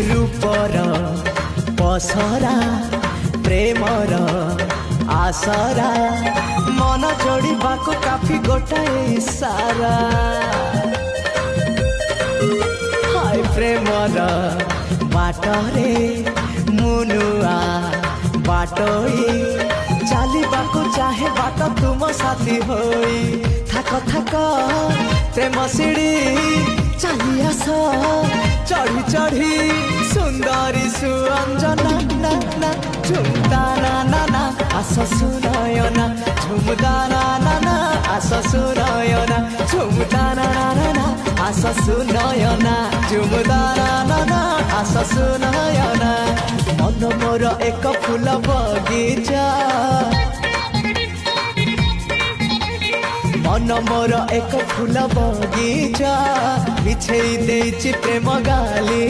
रूपर पसरा प्रेमर आसरा मन जोड़ा काफी गोटाए सारा हाय प्रेमर बाटरे मुनुआ बाटोई चलवाको चाहे बाट तुम साथी होई थाक थाक प्रेम सीढ़ी चली आस चढ़ी चढ़ी सुंदरी सुअंजना ना ना झुमता ना ना आस सुनयना झुमता ना आस सुनयना झुमता ना आस सुनयना झुमता ना आस सुनयना मन मोर एक फूल बगीचा मन मोर एक फूल बगीचा बिछे देछि प्रेम गाली।